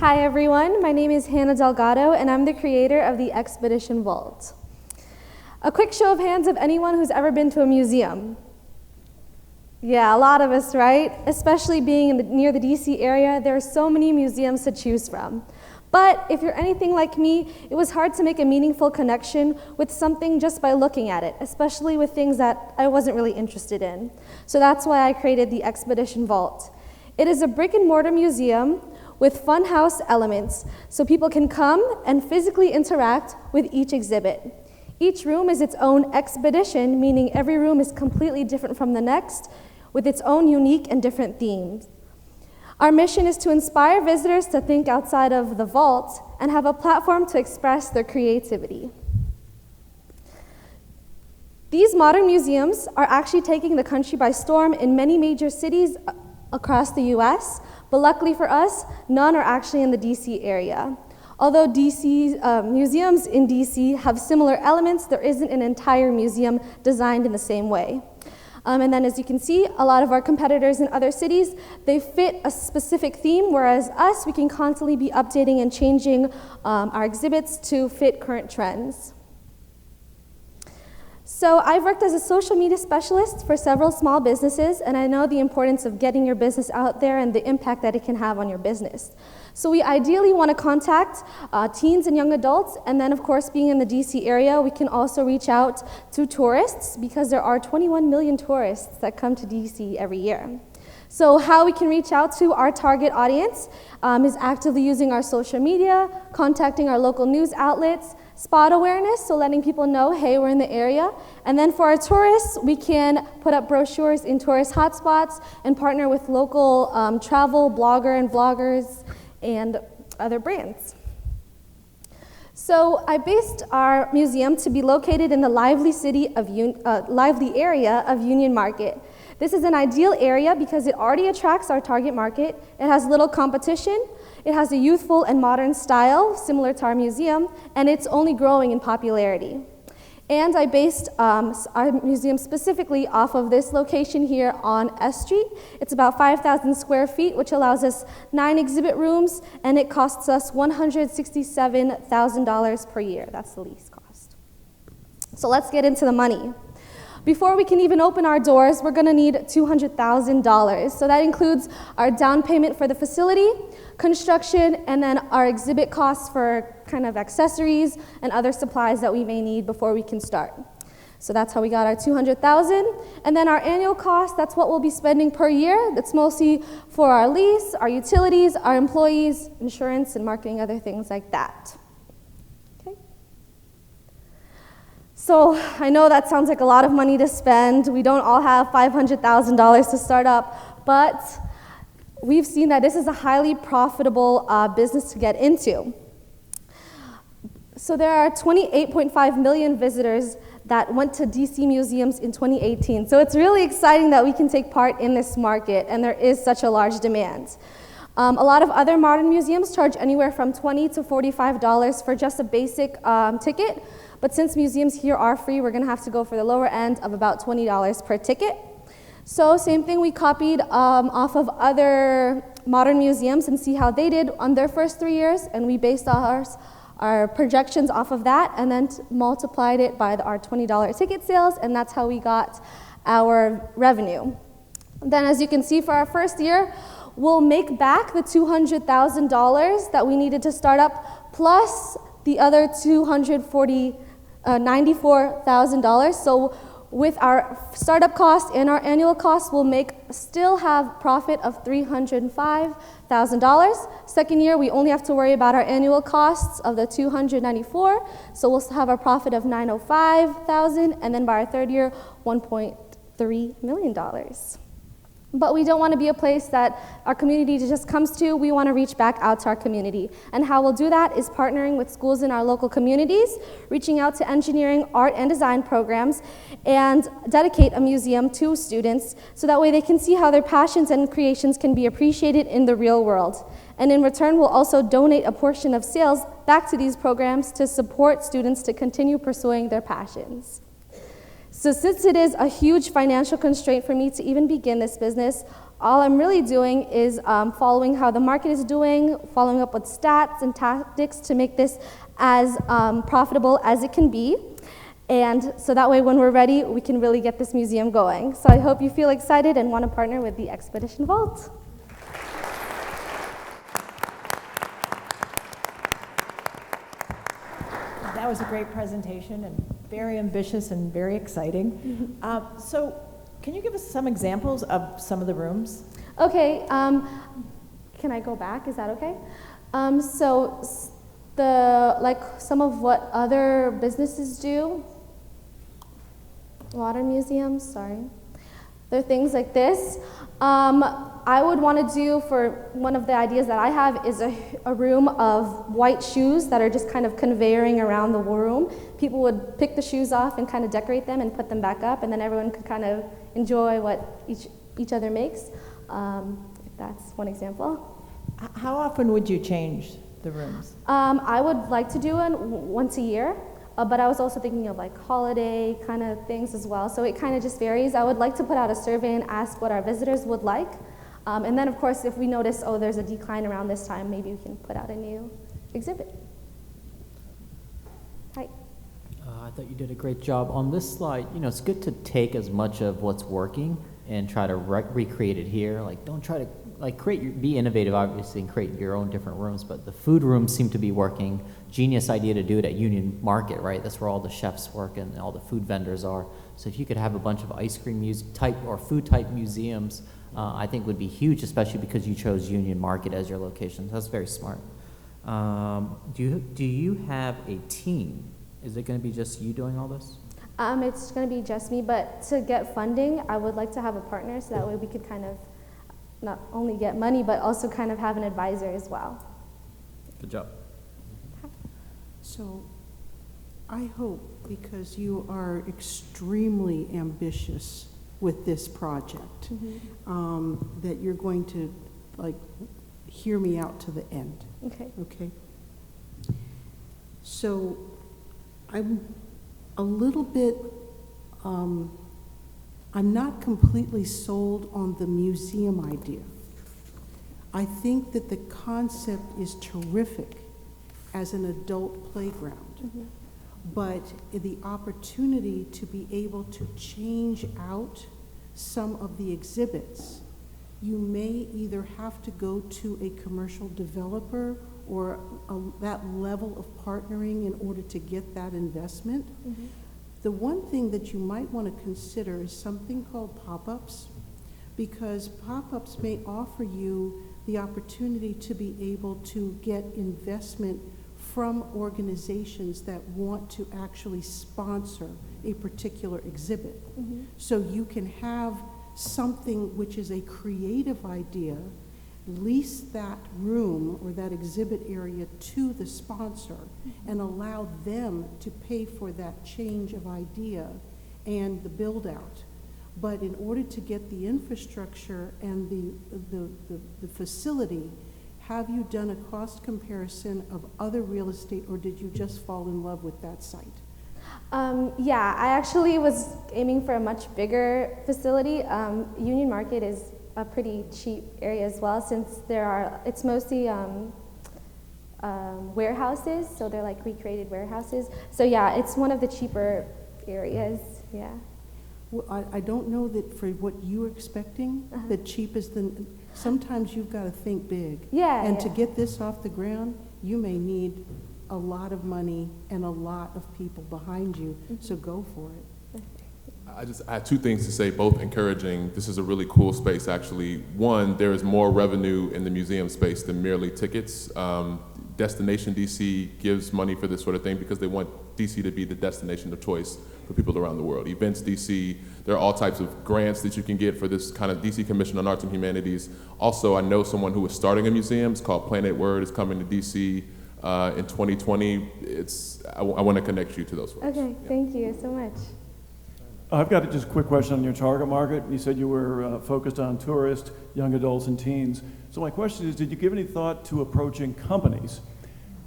Hi everyone, my name is Hannah Delgado and I'm the creator of the Expedition Vault. A quick show of hands of anyone who's ever been to a museum. Yeah, a lot of us, right? Especially being near the DC area, there are so many museums to choose from. But if you're anything like me, it was hard to make a meaningful connection with something just by looking at it, especially with things that I wasn't really interested in. So that's why I created the Expedition Vault. It is a brick and mortar museum with funhouse elements, so people can come and physically interact with each exhibit. Each room is its own expedition, meaning every room is completely different from the next, with its own unique and different themes. Our mission is to inspire visitors to think outside of the vault and have a platform to express their creativity. These modern museums are actually taking the country by storm in many major cities across the US, but luckily for us, none are actually in the DC area. Although museums in DC have similar elements, there isn't an entire museum designed in the same way. And then as you can see, a lot of our competitors in other cities, they fit a specific theme, whereas us, we can constantly be updating and changing our exhibits to fit current trends. So I've worked as a social media specialist for several small businesses, and I know the importance of getting your business out there and the impact that it can have on your business. So we ideally want to contact teens and young adults, and then of course being in the DC area, we can also reach out to tourists because there are 21 million tourists that come to DC every year. So how we can reach out to our target audience is actively using our social media, contacting our local news outlets, spot awareness, so letting people know, hey, we're in the area. And then for our tourists, we can put up brochures in tourist hotspots and partner with local travel blogger and vloggers and other brands. So I based our museum to be located in the lively area of Union Market. This is an ideal area because it already attracts our target market. It has little competition. It has a youthful and modern style, similar to our museum, and it's only growing in popularity. And I based our museum specifically off of this location here on S Street. It's about 5,000 square feet, which allows us 9 exhibit rooms, and it costs us $167,000 per year. That's the lease cost. So let's get into the money. Before we can even open our doors, we're going to need $200,000. So that includes our down payment for the facility, construction, and then our exhibit costs for kind of accessories and other supplies that we may need before we can start. So that's how we got our $200,000. And then our annual cost, that's what we'll be spending per year. That's mostly for our lease, our utilities, our employees, insurance, and marketing, other things like that. So I know that sounds like a lot of money to spend. We don't all have $500,000 to start up, but we've seen that this is a highly profitable business to get into. So there are 28.5 million visitors that went to DC museums in 2018. So it's really exciting that we can take part in this market, and there is such a large demand. A lot of other modern museums charge anywhere from $20 to $45 for just a basic ticket. But since museums here are free, we're going to have to go for the lower end of about $20 per ticket. So same thing, we copied off of other modern museums and see how they did on their first 3 years, and we based our projections off of that, and then multiplied it by our $20 ticket sales, and that's how we got our revenue. Then as you can see, for our first year, we'll make back the $200,000 that we needed to start up, plus the other $94,000. So with our startup cost and our annual cost, we'll still have profit of $305,000. Second year, we only have to worry about our annual costs of the $294,000, so we'll have a profit of $905,000, and then by our third year, $1.3 million. But we don't want to be a place that our community just comes to. We want to reach back out to our community. And how we'll do that is partnering with schools in our local communities, reaching out to engineering, art, and design programs, and dedicate a museum to students so that way they can see how their passions and creations can be appreciated in the real world. And in return, we'll also donate a portion of sales back to these programs to support students to continue pursuing their passions. So since it is a huge financial constraint for me to even begin this business, All I'm really doing is following how the market is doing, following up with stats and tactics to make this as profitable as it can be. And so that way, when we're ready, we can really get this museum going. So I hope you feel excited and want to partner with the Expedition Vault. That was a great presentation and very ambitious and very exciting. So can you give us some examples of some of the rooms? Okay, can I go back? Is that okay? So some of what other businesses do, water museums, sorry. There are things like this. I would want to do, for one of the ideas that I have, is a room of white shoes that are just kind of conveying around the room. People would pick the shoes off and kind of decorate them and put them back up, and then everyone could kind of enjoy what each other makes. That's one example. How often would you change the rooms? I would like to do it once a year. But I was also thinking of like holiday kind of things as well. So it kind of just varies. I would like to put out a survey and ask what our visitors would like. And then of course, if we notice, oh, there's a decline around this time, maybe we can put out a new exhibit. Hi. I thought you did a great job. On this slide, it's good to take as much of what's working and try to recreate it here. Like, don't try to be innovative, obviously, and create your own different rooms, but the food rooms seem to be working. Genius idea to do it at Union Market, right? That's where all the chefs work and all the food vendors are. So if you could have a bunch of ice cream type or food type museums, I think would be huge, especially because you chose Union Market as your location. That's very smart. Do you have a team? Is it going to be just you doing all this? It's going to be just me, but to get funding, I would like to have a partner so that way we could kind of not only get money, but also kind of have an advisor as well. Good job. So I hope, because you are extremely ambitious with this project, that you're going to hear me out to the end. Okay. Okay. So I'm a little bit, I'm not completely sold on the museum idea. I think that the concept is terrific as an adult playground, but the opportunity to be able to change out some of the exhibits, you may either have to go to a commercial developer or that level of partnering in order to get that investment. The one thing that you might want to consider is something called pop-ups, because pop-ups may offer you the opportunity to be able to get investment from organizations that want to actually sponsor a particular exhibit. So you can have something which is a creative idea, lease that room or that exhibit area to the sponsor and allow them to pay for that change of idea and the build out. But in order to get the infrastructure and the facility, have you done a cost comparison of other real estate, or did you just fall in love with that site? Yeah, I actually was aiming for a much bigger facility. Union Market is a pretty cheap area as well, since it's mostly warehouses, so they're like recreated warehouses. So yeah, it's one of the cheaper areas, yeah. Well, I don't know that for what you're expecting, the cheap is sometimes you've got to think big. Yeah. And to get this off the ground, you may need a lot of money and a lot of people behind you, so go for it. I have two things to say, both encouraging. This is a really cool space, actually. One, there is more revenue in the museum space than merely tickets. Destination DC gives money for this sort of thing because they want DC to be the destination of choice for people around the world. Events DC, there are all types of grants that you can get for this kind of DC Commission on Arts and Humanities. Also, I know someone who is starting a museum. It's called Planet Word. It's coming to DC in 2020. I want to connect you to those folks. Okay, thank you so much. I've got just a quick question on your target market. You said you were focused on tourists, young adults, and teens. So my question is, did you give any thought to approaching companies?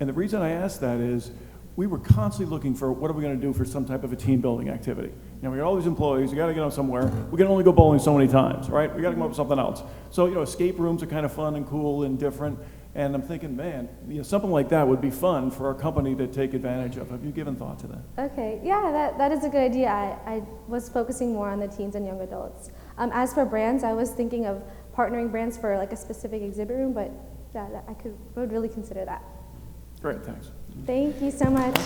And the reason I ask that is, we were constantly looking for what are we going to do for some type of a team building activity. You know, we got all these employees, you gotta get them somewhere. We can only go bowling so many times, right? We gotta come up with something else. So, you know, escape rooms are kind of fun and cool and different. And I'm thinking, man, you know, something like that would be fun for our company to take advantage of. Have you given thought to that? Okay, yeah, that is a good idea. I was focusing more on the teens and young adults. As for brands, I was thinking of partnering brands for like a specific exhibit room, but yeah, would really consider that. Great, thanks. Thank you so much.